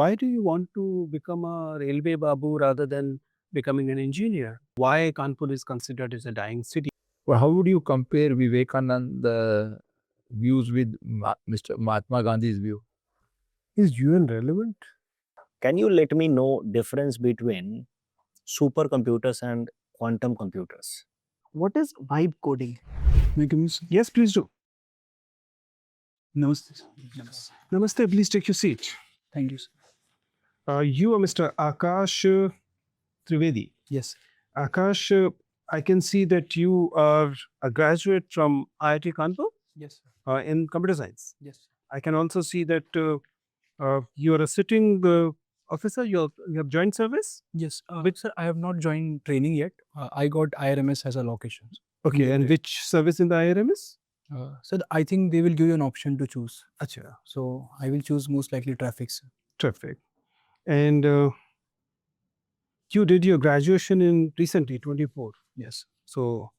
Why do you want to become a railway babu rather than becoming an engineer? Why Kanpur is considered as a dying city? Well, how would you compare Vivekananda's views with Mr. Mahatma Gandhi's view? Is UN relevant? Can you let me know difference between supercomputers and quantum computers? What is vibe coding? Yes, please do. Namaste. Namaste, please take your seat. Thank you, sir. You are Mr. Aakash Trivedi. Yes. Aakash, I can see that you are a graduate from IIT Kanpur Yes. in computer science. Yes. I can also see that you are a sitting officer. You have joined service. Yes. Which sir, I have not joined training yet. I got IRMS as a location. Okay, and which service in the IRMS? So I think they will give you an option to choose. Acha, So I will choose most likely traffic, sir. traffic. And you did your graduation in recently, 24. Yes. So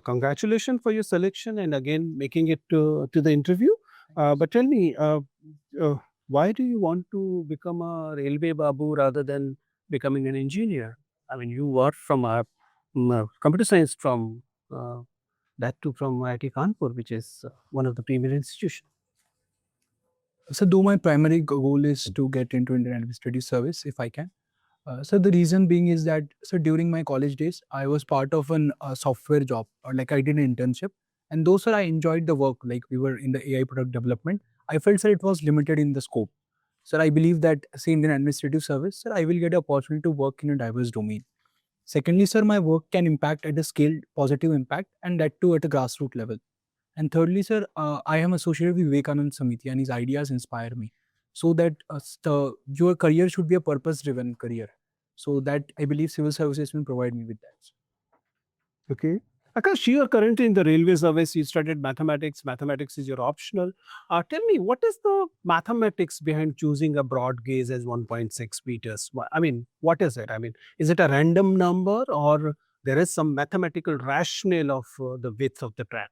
congratulations for your selection and again making it to the interview. But tell me, why do you want to become a railway babu rather than becoming an engineer? I mean, you are from computer science from that too from IIT Kanpur, which is one of the premier institutions. So though my primary goal is to get into Indian Administrative Service if I can. So the reason being is that during my college days, I was part of a software job, or like I did an internship. And though sir, I enjoyed the work, like we were in the AI product development, I felt sir it was limited in the scope. Sir, I believe that say Indian Administrative Service, sir, I will get an opportunity to work in a diverse domain. Secondly, sir, my work can impact at a scale, positive impact, and that too at a grassroots level. And thirdly, sir, I am associated with Vivekanand Samiti and his ideas inspire me. So that your career should be a purpose-driven career. So that I believe civil services will provide me with that. Okay. Akash, you are currently in the railway service. You studied mathematics. Mathematics is your optional. Tell me, what is the mathematics behind choosing a broad gauge as 1.6 meters? I mean, what is it? I mean, is it a random number or there is some mathematical rationale of the width of the track?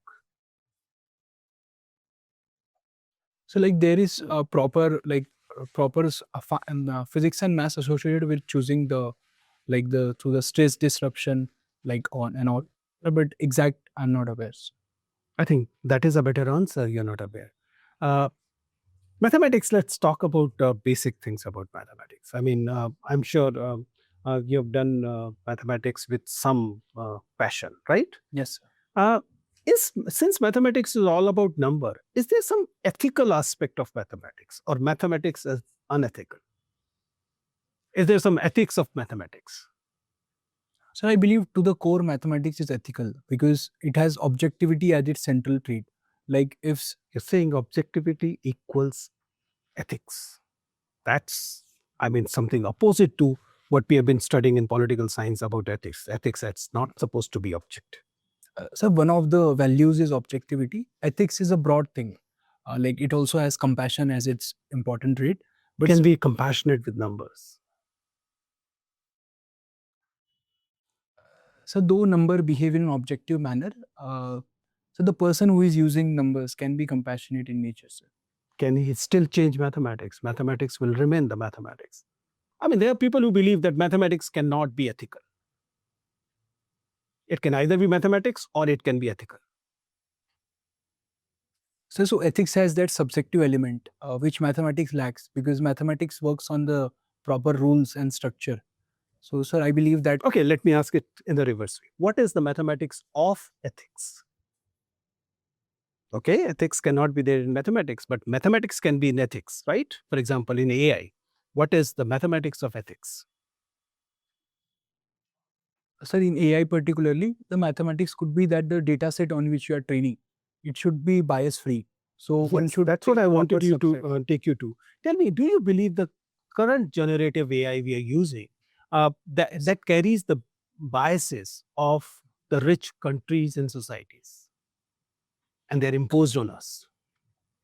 So like there is a proper physics and maths associated with choosing the through the stress disruption like on and all. But exact, I'm not aware. I think that is a better answer. You're not aware. Mathematics, let's talk about basic things about mathematics. I mean, I'm sure you have done mathematics with some passion, right? Yes. Since mathematics is all about number, is there some ethical aspect of mathematics or mathematics is unethical? Is there some ethics of mathematics? So I believe to the core mathematics is ethical because it has objectivity as its central trait. Like if you're saying objectivity equals ethics, that's, I mean, something opposite to what we have been studying in political science about ethics. Ethics, that's not supposed to be objective. So one of the values is objectivity. Ethics is a broad thing. Like it also has compassion as its important trait. But can be compassionate with numbers. So though number behave in an objective manner, so the person who is using numbers can be compassionate in nature, sir. Can he still change mathematics? Mathematics will remain the mathematics. I mean, there are people who believe that mathematics cannot be ethical. It can either be mathematics or it can be ethical. So ethics has that subjective element which mathematics lacks because mathematics works on the proper rules and structure. So, sir, I believe that... Okay, let me ask it in the reverse way. What is the mathematics of ethics? Okay, ethics cannot be there in mathematics, but mathematics can be in ethics, right? For example, in AI, what is the mathematics of ethics? Sir, in AI particularly, the mathematics could be that the data set on which you are training, it should be bias-free. So yes, one should... That's what I wanted you to take you to. Tell me, do you believe the current generative AI we are using, that carries the biases of the rich countries and societies, and they're imposed on us?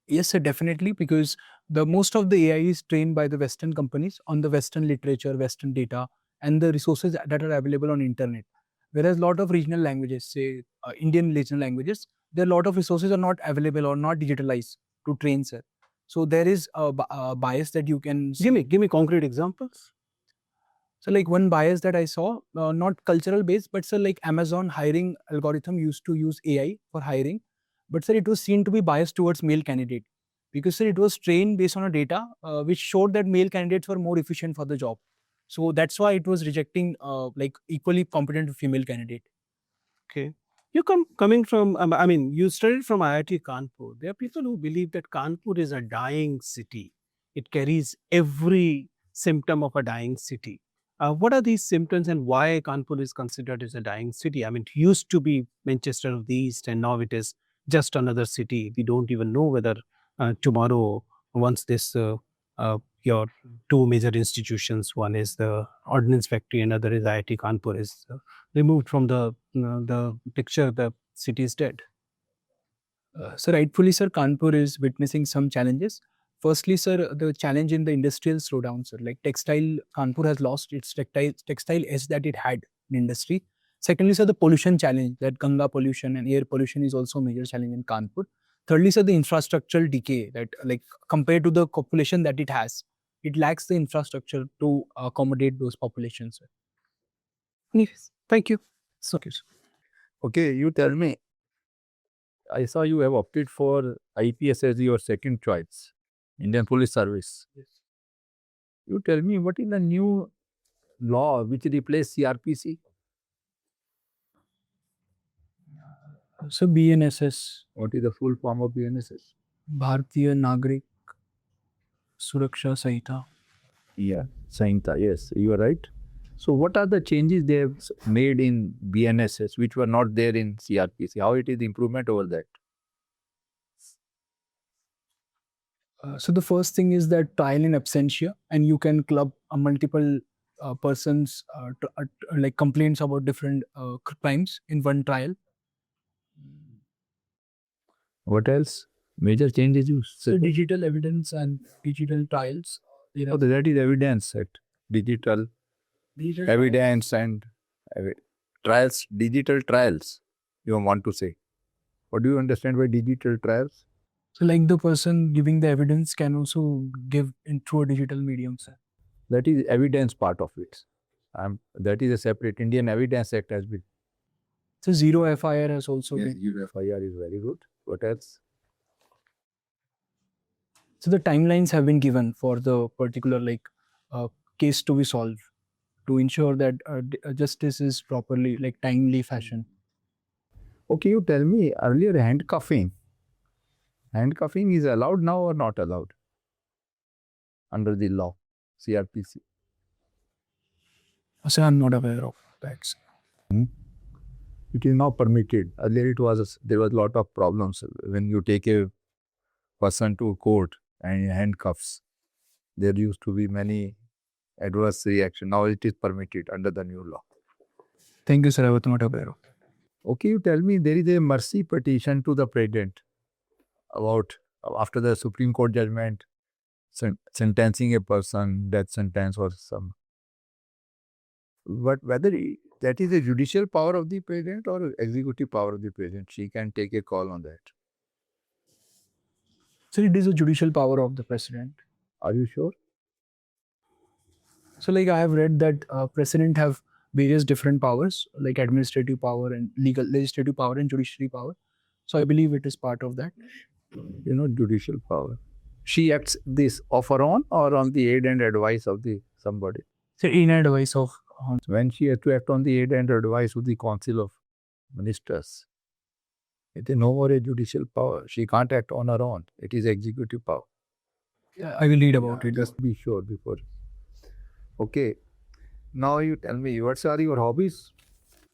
Yes, sir, definitely, because the most of the AI is trained by the Western companies on the Western literature, Western data, and the resources that are available on internet. Whereas a lot of regional languages, say Indian regional languages, there are a lot of resources are not available or not digitalized to train, sir. So there is a bias that you can see. Give me concrete examples. So like one bias that I saw, not cultural based, but sir, like Amazon hiring algorithm used to use AI for hiring, but sir, it was seen to be biased towards male candidate because sir, it was trained based on a data which showed that male candidates were more efficient for the job. So that's why it was rejecting like equally competent female candidate. Okay. You coming from, I mean, you studied from IIT Kanpur. There are people who believe that Kanpur is a dying city. It carries every symptom of a dying city. What are these symptoms and why Kanpur is considered as a dying city? I mean, it used to be Manchester of the East and now it is just another city. We don't even know whether tomorrow, once this, your two major institutions, one is the Ordnance Factory, another is IIT Kanpur, is removed from the picture, the city is dead. So rightfully, sir, Kanpur is witnessing some challenges. Firstly, sir, the challenge in the industrial slowdown, sir, like textile, Kanpur has lost its textile edge that it had in industry. Secondly, sir, the pollution challenge, that Ganga pollution and air pollution is also a major challenge in Kanpur. Thirdly, sir, the infrastructural decay, that like compared to the population that it has, it lacks the infrastructure to accommodate those populations, sir. Yes. Thank you. Okay, sir. Okay, you tell me. I saw you have opted for IPS as your second choice, Indian Police Service. Yes. You tell me, what is the new law which replaced CRPC? So BNSS, What is the full form of BNSS? Bharatiya Nagrik Suraksha Sahita. Yeah, Sahinta, yes, you are right. So what are the changes they have made in BNSS which were not there in CRPC? How it is the improvement over that? So the first thing is that trial in absentia, and you can club multiple persons like complaints about different crimes in one trial. What else? Major changes you So said? digital evidence and digital trials. Oh, that is evidence set. Digital evidence and trials, digital trials, you want to say. What do you understand by digital trials? So like the person giving the evidence can also give in through a digital medium, sir. That is evidence part of it. That is a separate Indian Evidence Act has been. So zero FIR has also been. Zero FIR is very good. What else? So the timelines have been given for the particular like case to be solved to ensure that justice is properly like timely fashion. Okay, you tell me, earlier handcuffing. Handcuffing is allowed now or not allowed? Under the law, CRPC. So I'm not aware of that. It is now permitted. Earlier there was a lot of problems when you take a person to court and handcuffs. There used to be many adverse reaction. Now it is permitted under the new law. Thank you, sir. I was not aware of. Okay, you tell me, there is a mercy petition to the president about after the Supreme Court judgment sentencing a person, death sentence or some. But whether that is a judicial power of the president or executive power of the president, she can take a call on that. So it is a judicial power of the president. Are you sure? So like I have read that president have various different powers like administrative power and legislative power and judiciary power. So I believe it is part of that. You know, judicial power. She acts this of her own or on the aid and advice of the somebody? So in advice of When she has to act on the aid and advice of the Council of Ministers, it is no more a judicial power. She can't act on her own. It is executive power. I will read about it. Just be sure before. Okay. Now you tell me, what are your hobbies?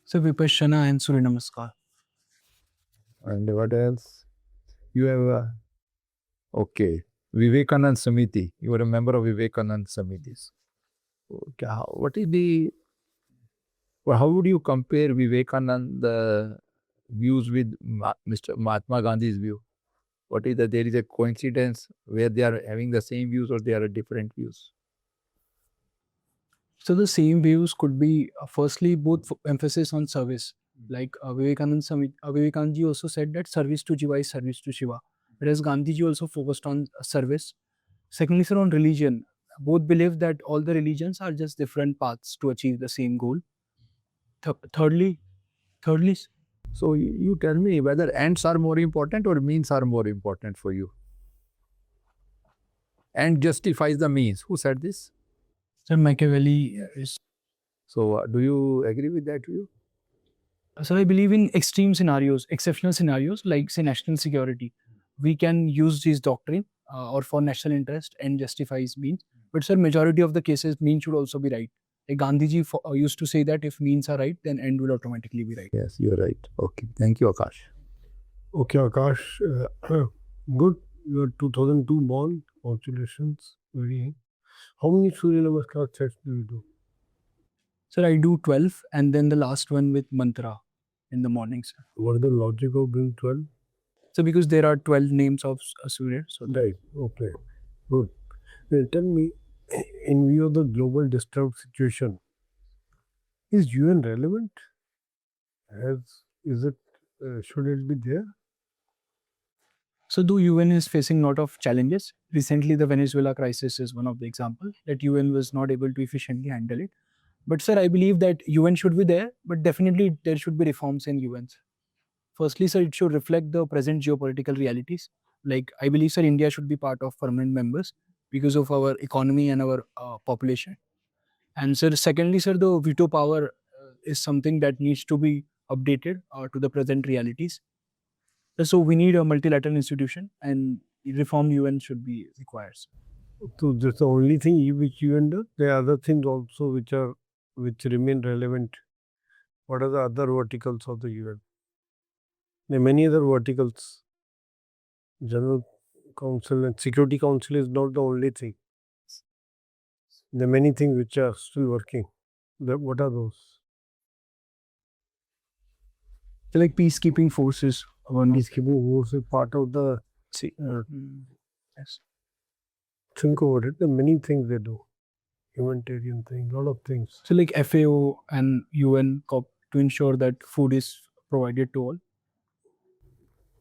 So Vipassana and Surya Namaskar. And what else? You have okay, Vivekanand Samiti. You are a member of Vivekanand Samitis. Okay, what is the? Well, how would you compare Vivekanand views with Mr. Mahatma Gandhi's view? What is that? There is a coincidence where they are having the same views or they are different views? So the same views could be firstly both emphasis on service. Like Vivekanand ji also said that service to Jiva is service to Shiva. whereas Gandhiji also focused on service. Secondly, sir, on religion, both believe that all the religions are just different paths to achieve the same goal. Thirdly, So you tell me whether ends are more important or means are more important for you. End justifies the means. Who said this? sir, Machiavelli is. So do you agree with that view? So I believe in extreme scenarios, exceptional scenarios like say national security. We can use this doctrine or for national interest and justifies means. But sir, majority of the cases means should also be right. Like Gandhiji used to say that if means are right, then end will automatically be right. Yes, you're right. Okay. Thank you, Aakash. Okay, Aakash, good. You are 2002 born. Congratulations. Very. How many Surya Namaskar sets do you do? Sir, I do 12 and then the last one with mantra in the morning, sir. What is the logic of doing 12? So because there are 12 names of Surya, so Right. Okay. Good. Tell me, in view of the global disturbed situation, is UN relevant? Should it be there? So though UN is facing a lot of challenges, recently the Venezuela crisis is one of the examples that UN was not able to efficiently handle it. But sir, I believe that UN should be there, but definitely there should be reforms in UN. Firstly, sir, it should reflect the present geopolitical realities. Like I believe, sir, India should be part of permanent members because of our economy and our population. And sir, secondly, sir, the veto power is something that needs to be updated to the present realities. So we need a multilateral institution and reform UN should be required. So that's the only thing which UN does. There are other things also which remain relevant. What are the other verticals of the UN? There are many other verticals. General Council and Security Council is not the only thing. There are many things which are still working. What are those? So like peacekeeping forces. Peacekeeping force is part of the. Yes. Think over it. There are many things they do. Humanitarian thing, lot of things. So like FAO and UN to ensure that food is provided to all.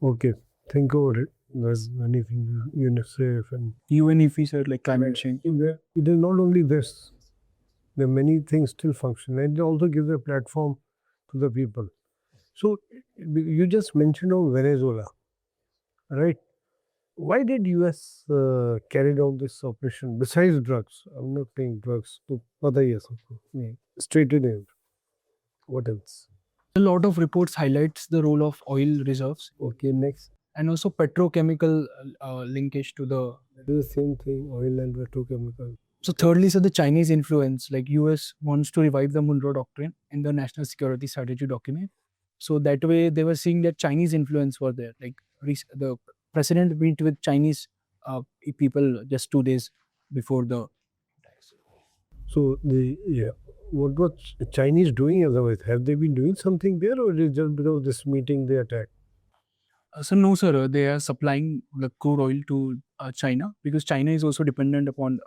Okay, think over it. There's many things, UNICEF and UNEP, sir, like climate change. it is not only this. There are many things still function, and it also gives a platform to the people. So you just mentioned of Venezuela, right? Why did US carry out this operation besides drugs? I'm not saying drugs. To other years, straight in it. What else? A lot of reports highlights the role of oil reserves Okay, next. and also petrochemical linkage to the. It is the same thing, oil and petrochemical. So thirdly, sir, the Chinese influence, like US wants to revive the Monroe Doctrine in the National Security Strategy document. So that way they were seeing that Chinese influence were there. Like the president met with Chinese people just 2 days before the. So what was Chinese doing otherwise? Have they been doing something there, or is it just because of this meeting they attacked? So no, sir, they are supplying the crude oil to China because China is also dependent upon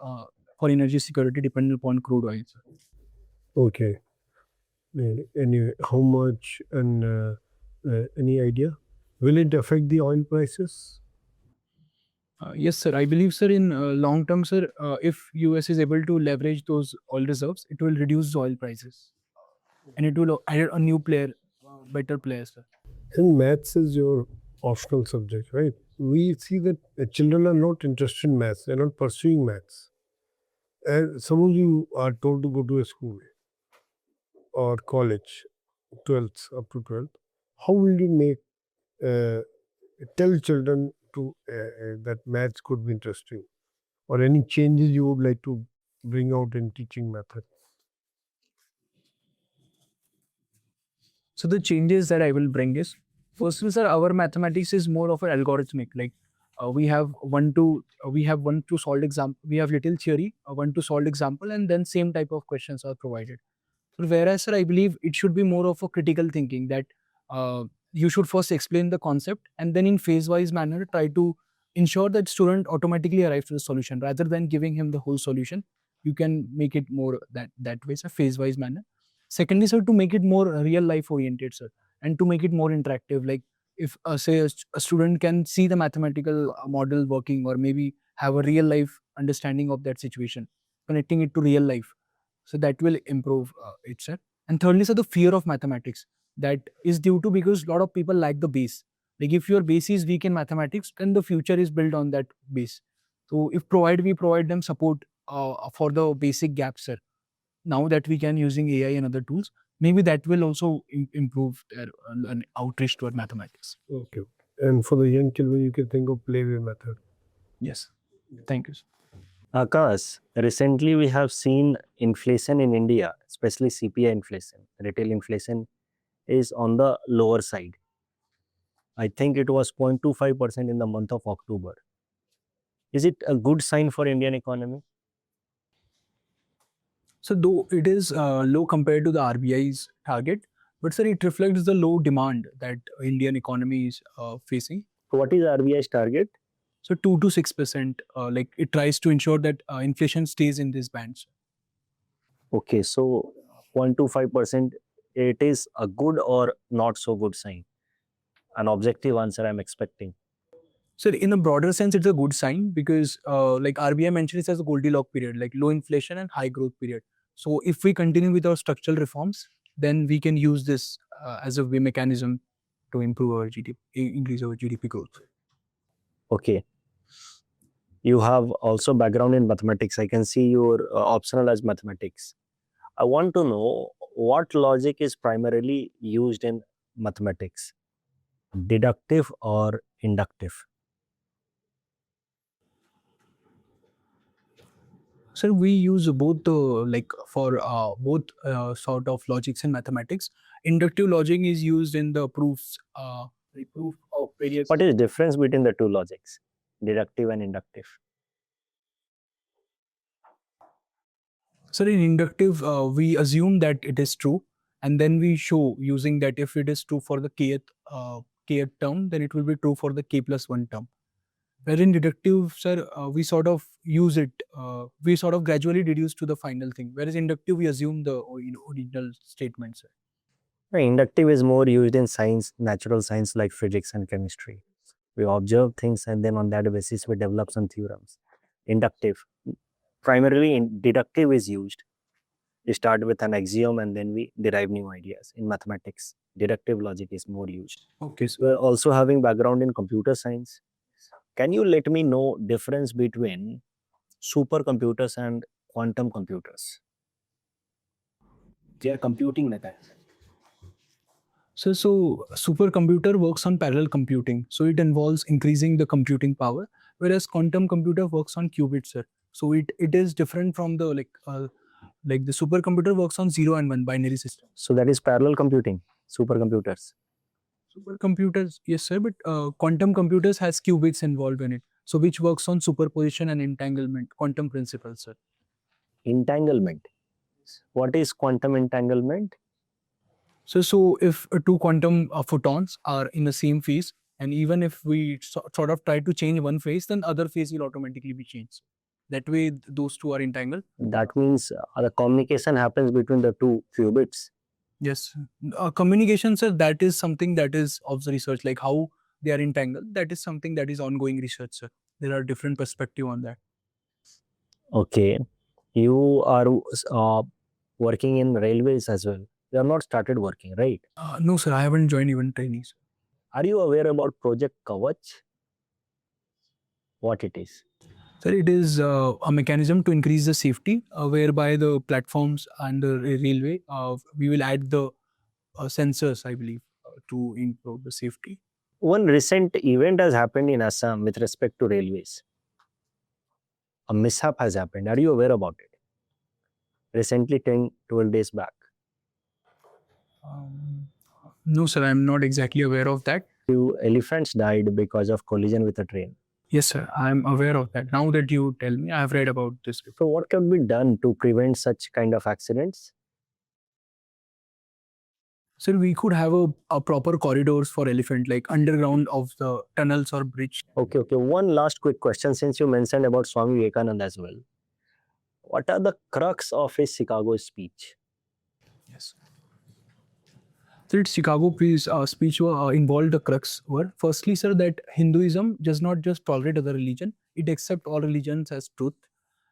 for energy security dependent upon crude oil. Sir. Okay. Anyway, how much and any idea? Will it affect the oil prices? Yes, sir. I believe, sir, in long term, sir, if US is able to leverage those oil reserves, it will reduce the oil prices, and it will add a new player, better player, sir. And maths is your optional subject, right? We see that children are not interested in maths; they're not pursuing maths. And some of you are told to go to a school or college, 12th up to 12th. How will you make tell children to that maths could be interesting, or any changes you would like to bring out in teaching method? So the changes that I will bring is, firstly, sir, our mathematics is more of an algorithmic. Like we have one to solve example. We have little theory, one to solve example, and then same type of questions are provided. So whereas, sir, I believe it should be more of a critical thinking that you should first explain the concept and then in phase-wise manner try to ensure that student automatically arrives to the solution rather than giving him the whole solution. You can make it more that way, sir, phase-wise manner. Secondly, sir, to make it more real life oriented, sir, and to make it more interactive. Like if say a student can see the mathematical model working, or maybe have a real life understanding of that situation, connecting it to real life, so that will improve it, sir. And thirdly, sir, the fear of mathematics, that is due to because a lot of people lack the base. Like if your base is weak in mathematics, then the future is built on that base. So if we provide them support for the basic gaps, sir. Now that we can using AI and other tools, maybe that will also improve their an outreach toward mathematics. Okay. And for the young children, you can think of playway method. Yes. Thank you, sir. Aakash, recently we have seen inflation in India, especially CPI inflation. Retail inflation is on the lower side. I think it was 0.25% in the month of October. Is it a good sign for Indian economy? So though it is low compared to the RBI's target, but sir, it reflects the low demand that Indian economy is facing. What is RBI's target? So 2 to 6%, like it tries to ensure that inflation stays in this band, sir. Okay, so 0.25%, it is a good or not so good sign? An objective answer I'm expecting. So in a broader sense, it's a good sign because like RBI mentioned it as a Goldilocks period, like low inflation and high growth period. So if we continue with our structural reforms, then we can use this as a way mechanism to improve our GDP, increase our GDP growth. Okay. You have also background in mathematics. I can see your optional as mathematics. I want to know what logic is primarily used in mathematics, deductive or inductive? Sir, we use both like for both sort of logics in mathematics. Inductive logic is used in the proofs, the proof of various. What is the difference between the two logics, deductive and inductive? So in inductive, we assume that it is true, and then we show using that if it is true for the kth term, then it will be true for the k plus 1 term. Where in deductive, sir, we sort of use it, we sort of gradually deduce to the final thing. Whereas inductive, we assume the original statement, sir. Inductive is more used in science, natural science like physics and chemistry. We observe things and then on that basis we develop some theorems. Inductive, primarily deductive is used. We start with an axiom and then we derive new ideas. In mathematics, deductive logic is more used. Okay, so We're also having background in computer science. Can you let me know difference between supercomputers and quantum computers? they are computing methods. So supercomputer works on parallel computing. So it involves increasing the computing power, whereas quantum computer works on qubits, sir. So it is different from the like the supercomputer works on 0 and 1 binary system. So that is parallel computing, supercomputers. Supercomputers, yes, sir, but quantum computers has qubits involved in it. So which works on superposition and entanglement, quantum principles, sir. Entanglement. What is quantum entanglement? So if two quantum photons are in the same phase, and even if we sort of try to change one phase, then other phase will automatically be changed. That way, those two are entangled. That means the communication happens between the two qubits. Yes, communication, sir, that is something that is of the research, like how they are entangled. That is something that is ongoing research, sir. There are different perspective on that. Okay, you are working in railways as well. You have not started working, right? No, sir, I haven't joined even trainees. Are you aware about Project Kavach? What it is? Sir, it is a mechanism to increase the safety, whereby the platforms and the railway, we will add the sensors, I believe, to improve the safety. One recent event has happened in Assam with respect to railways. A mishap has happened. Are you aware about it? Recently, 10-12 days back. No, sir, I'm not exactly aware of that. Few elephants died because of collision with a train. Yes, sir, I'm aware of that. Now that you tell me, I have read about this. So what can be done to prevent such kind of accidents? Sir, we could have a proper corridors for elephant, like underground of the tunnels or bridge. Okay. One last quick question, since you mentioned about Swami Vivekananda as well. What are the crux of his Chicago speech? Yes. So its Chicago speech involved the crux were firstly, sir, that Hinduism does not just tolerate other religion; it accepts all religions as truth.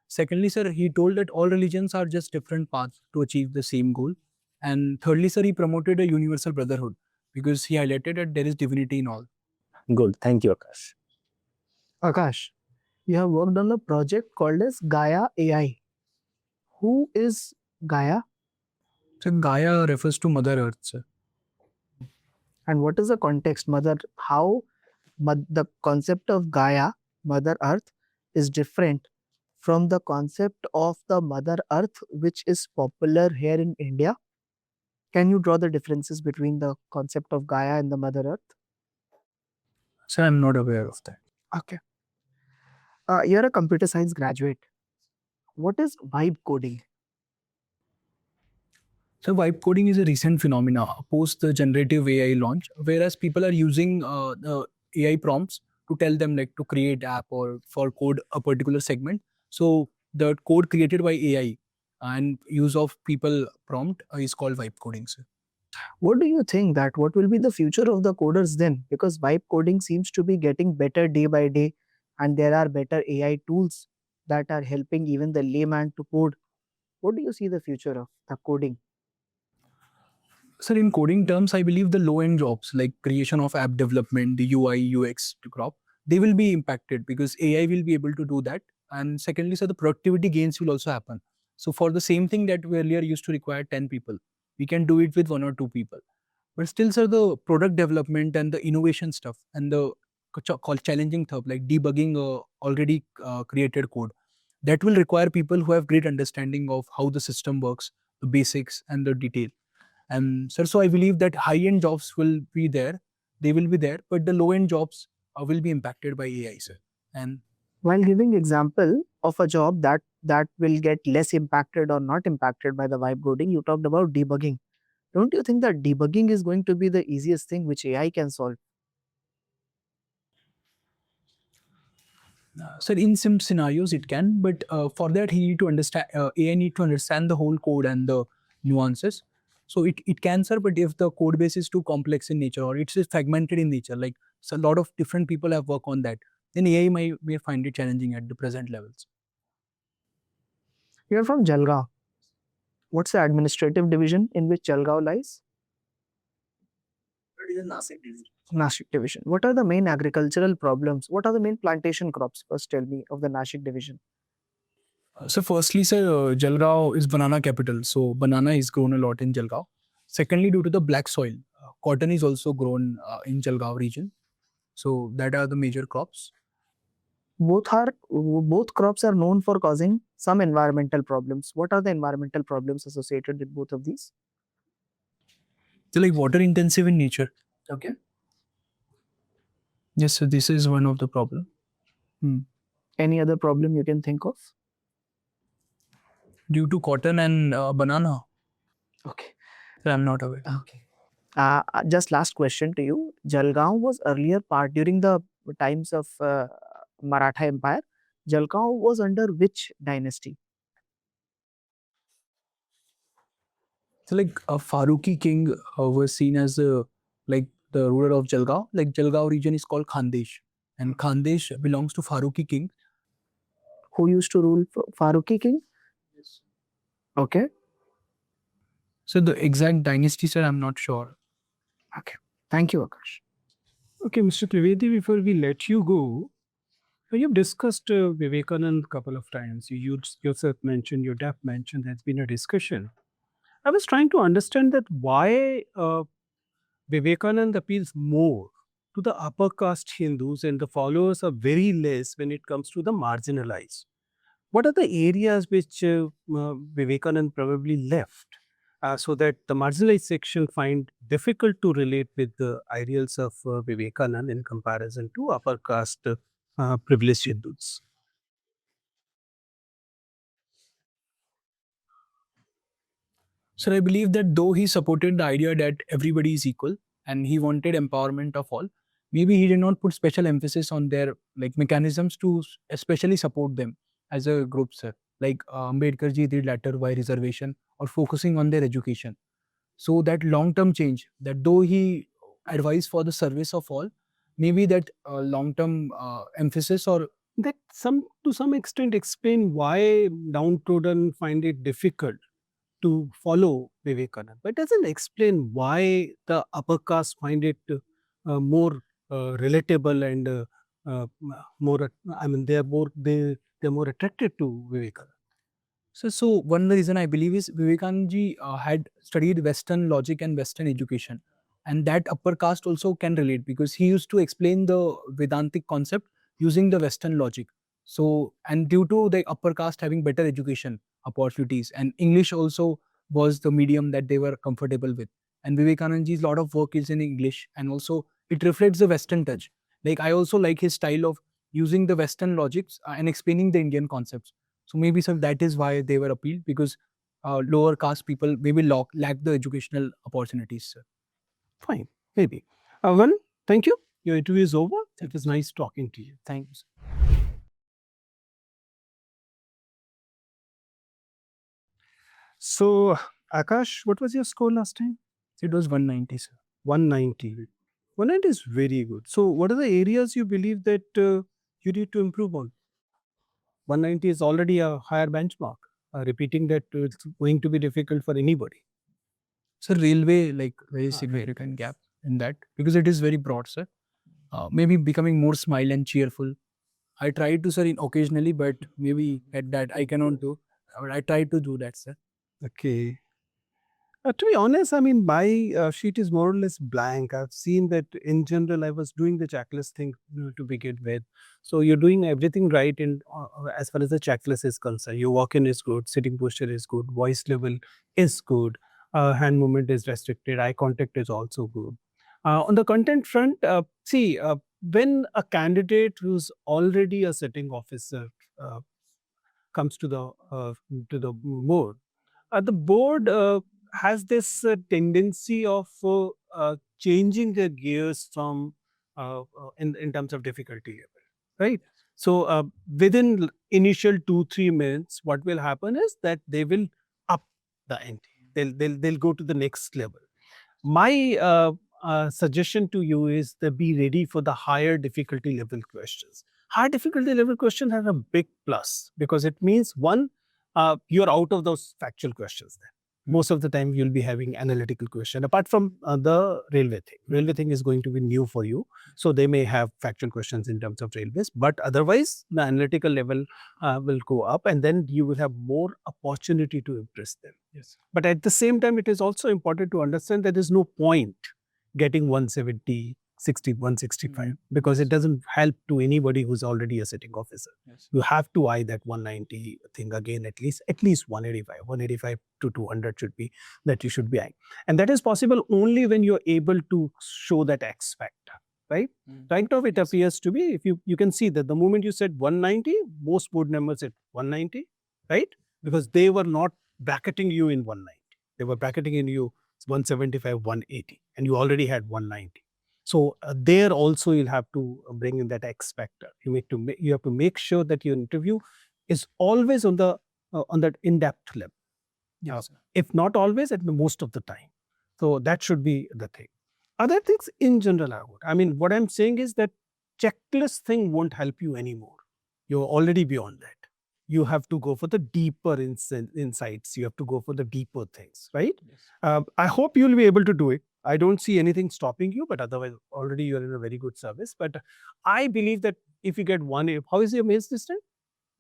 Secondly, sir, he told that all religions are just different paths to achieve the same goal. And thirdly, sir, he promoted a universal brotherhood because he highlighted that there is divinity in all. Good. Thank you, Akash. Akash, you have worked on a project called as Gaia AI. Who is Gaia So Gaia refers to Mother Earth, sir. and what is the context? The concept of Gaia, Mother Earth, is different from the concept of the Mother Earth, which is popular here in India. Can you draw the differences between the concept of Gaia and the Mother Earth? Sir, I'm not aware of that. Okay. You're a computer science graduate. What is vibe coding? So vibe coding is a recent phenomena post the generative AI launch, whereas people are using the AI prompts to tell them like to create app or for code a particular segment. So the code created by AI and use of people prompt is called vibe coding, sir. What do you think that what will be the future of the coders then? Because vibe coding seems to be getting better day by day, and there are better AI tools that are helping even the layman to code. What do you see the future of the coding? Sir, in coding terms, I believe the low-end jobs like creation of app development, the UI, UX to crop, they will be impacted because AI will be able to do that. And secondly, sir, the productivity gains will also happen. So for the same thing that we earlier used to require 10 people, we can do it with 1 or 2 people. But still, sir, the product development and the innovation stuff and the called challenging stuff like debugging already created code, that will require people who have great understanding of how the system works, the basics and the detail. And sir, so I believe that high-end jobs will be there, they will be there, but the low-end jobs will be impacted by AI, sir. And While giving example of a job that will get less impacted or not impacted by the vibe coding, you talked about debugging. Don't you think that debugging is going to be the easiest thing which AI can solve? sir, in some scenarios it can, but for that he need to understand, AI need to understand the whole code and the nuances. So it can, sir, but if the code base is too complex in nature or it's just fragmented in nature, like so a lot of different people have worked on that, then AI may find it challenging at the present levels. You're from Jalgaon. What's the administrative division in which Jalgaon lies? It is a Nasik division. Nashik division. What are the main agricultural problems? What are the main plantation crops? First, tell me of the Nashik division. So firstly, sir, Jalgaon is banana capital. So banana is grown a lot in Jalgaon. Secondly, due to the black soil, cotton is also grown in Jalgaon region. So that are the major crops. Both crops are known for causing some environmental problems. What are the environmental problems associated with both of these? They're like water intensive in nature. Okay. Yes, so this is one of the problem. Any other problem you can think of? Due to cotton and banana, Okay. sir, I'm not aware. Okay. Just last question to you. Jalgaon was earlier part during the times of Maratha Empire. Jalgaon was under which dynasty? So like a Faruqi king was seen as like the ruler of Jalgaon. Like Jalgaon region is called Khandesh, and Khandesh belongs to Faruqi king. Who used to rule Faruqi king? Okay. So the exact dynasty, sir, I'm not sure. Thank you, Akash. Okay, Mr. Trivedi, before we let you go, you've discussed Vivekanand a couple of times. You yourself mentioned, your dad mentioned, there's been a discussion. I was trying to understand that why Vivekanand appeals more to the upper caste Hindus and the followers are very less when it comes to the marginalized. What are the areas which Vivekanand probably left so that the marginalized section find difficult to relate with the ideals of Vivekanand in comparison to upper caste privileged Hindus? So I believe that though he supported the idea that everybody is equal and he wanted empowerment of all, maybe he did not put special emphasis on their like mechanisms to especially support them as a group, sir. Like Ambedkar ji did latter by reservation or focusing on their education. So that long-term change, that though he advised for the service of all, maybe that long-term emphasis or That to some extent explain why downtrodden find it difficult to follow Vivekananda, but doesn't explain why the upper caste find it more relatable and more. I mean, they're more attracted to Vivekananda. So one of the reason I believe is Vivekananda ji had studied Western logic and Western education, and that upper caste also can relate because he used to explain the Vedantic concept using the Western logic. So and due to the upper caste having better education opportunities and English also was the medium that they were comfortable with, and Vivekananda ji's lot of work is in English and also it reflects the Western touch. Like I also like his style of using the Western logics and explaining the Indian concepts. So maybe sir, that is why they were appealed because lower caste people maybe lack the educational opportunities. Sir. Fine, maybe. Well, thank you. Your interview is over. It was nice talking to you. Thanks. So, Akash, what was your score last time? It was 190, sir. 190. 190 is very good. So, what are the areas you believe that you need to improve on? 190 is already a higher benchmark. Repeating that it's going to be difficult for anybody. So railway, like very significant gap in that because it is very broad, sir. Maybe becoming more smile and cheerful. I try to, sir, occasionally, but maybe at that I cannot do. But I try to do that, sir. Okay. To be honest, I mean, my sheet is more or less blank. I've seen that in general, I was doing the checklist thing to begin with. So you're doing everything right in as far as the checklist is concerned. Your walk-in is good, sitting posture is good, voice level is good, hand movement is restricted, eye contact is also good. On the content front, when a candidate who's already a sitting officer uh, comes to the board, the board has this tendency of changing their gears from in terms of difficulty level, right? So within initial 2-3 minutes, what will happen is that they will up the ante. They'll go to the next level. My suggestion to you is to be ready for the higher difficulty level questions. High difficulty level question has a big plus because it means one, you're out of those factual questions then. Most of the time you'll be having analytical question apart from the railway thing. Railway thing is going to be new for you. So they may have factual questions in terms of railways, but otherwise the analytical level will go up and then you will have more opportunity to impress them. Yes. But at the same time, it is also important to understand that there's no point getting 170, 60, 165 because it doesn't help to anybody who's already a sitting officer. Yes. You have to eye that 190 thing again, at least 185. 185 to 200 should be that you should be eyeing. And that is possible only when you're able to show that X factor, right? Right now, it appears to be, if you can see that the moment you said 190, most board members said 190, right? Because they were not bracketing you in 190. They were bracketing in you 175, 180, and you already had 190. So there also you'll have to bring in that X factor. You have to make sure that your interview is always on that in-depth level. Yes. If not always, at the most of the time. So that should be the thing. Other things in general are good. I mean, what I'm saying is that checklist thing won't help you anymore. You're already beyond that. You have to go for the deeper insights. You have to go for the deeper things, right? Yes. I hope you'll be able to do it. I don't see anything stopping you, but otherwise, already you're in a very good service. But I believe that if you get how is your mains this time?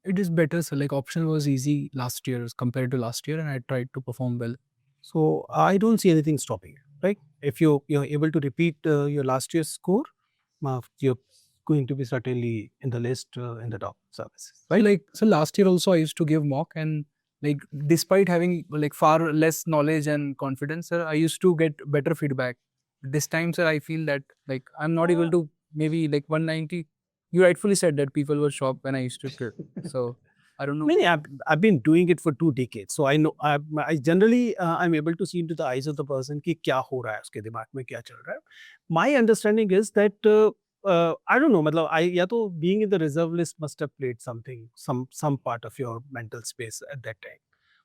It is better, so like option was easy last year as compared to last year and I tried to perform well. So I don't see anything stopping you, right? If you're able to repeat your last year's score, you're going to be certainly in the list in the top services, right? So last year also I used to give mock and like despite having like far less knowledge and confidence, sir, I used to get better feedback. This time, sir, I feel that like I'm not able to maybe like 190. You rightfully said that people were shocked when I used to clear. So I don't know. I've been doing it for 2 decades, so I know. I generally I'm able to see into the eyes of the person कि क्या हो रहा है उसके दिमाग में क्या चल रहा है. My understanding is that I don't know. मतलब या तो being in the reserve list must have played some part of your mental space at that time.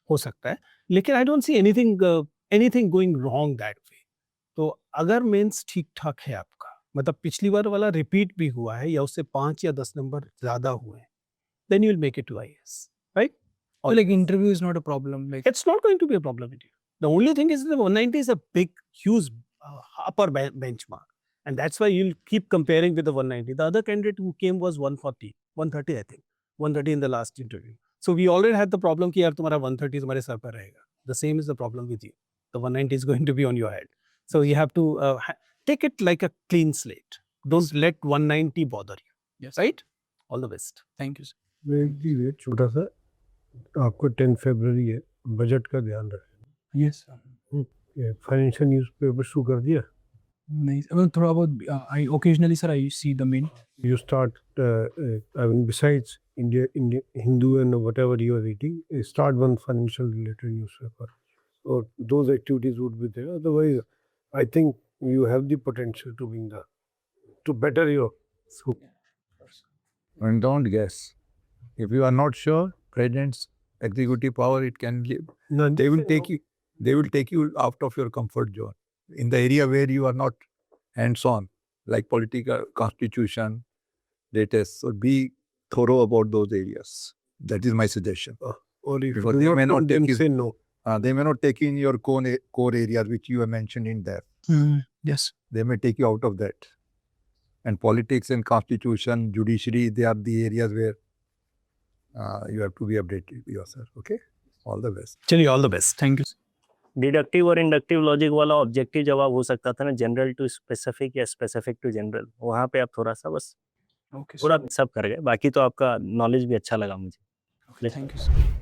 हो सकता है. लेकिन I don't see anything anything going wrong that way. तो अगर mains ठीक ठाक है आपका, मतलब पिछली बार वाला रिपीट भी हुआ है या उससे 5 या 10 नंबर ज़्यादा हुए हैं, then you will make it to IAS, right? So like interview is not a problem. Like It's not going to be a problem with you. The only thing is the 190 is a big, huge upper benchmark. And that's why you'll keep comparing with the 190. The other candidate who came was 140, 130 I think, 130 in the last interview. So we already had the problem कि यार तुम्हारा 130 तुम्हारे sir पर रहेगा. The same is the problem with you. The 190 is going to be on your head. So you have to take it like a clean slate. Don't let 190 bother you. yes. Right? All the best. Thank you. Sir. एक छोटा सा, आपको 10 फरवरी है, budget का ध्यान रखें। Yes. Financial newspaper शुरू कर दिया? नहीं, well, थोड़ा बहुत I occasionally sir I see the main. You start, I mean, besides India, Hindu and whatever you are reading, start one financial related newspaper. Or those activities would be there. Otherwise, I think you have the potential to better your scope. And don't guess. If you are not sure, president's executive power, it can give. No, They will take you. They will take you out of your comfort zone in the area where you are not hands-on, like political constitution, latest. So be thorough about those areas. That is my suggestion. Or if Because you they do may not not take you. say no. They may not take you in your core areas which you have mentioned in there. Yes. They may take you out of that. And politics and constitution, judiciary, they are the areas where you have to be updated yourself. Okay? All the best. Chaliye, all the best. Thank you. Deductive और inductive logic वाला objective जवाब हो सकता था ना, general to specific या specific to general, वहाँ पे आप थोड़ा सा बस Okay. पूरा सब कर गए, बाकी तो आपका नॉलेज भी अच्छा लगा मुझे। Thank you. Sir.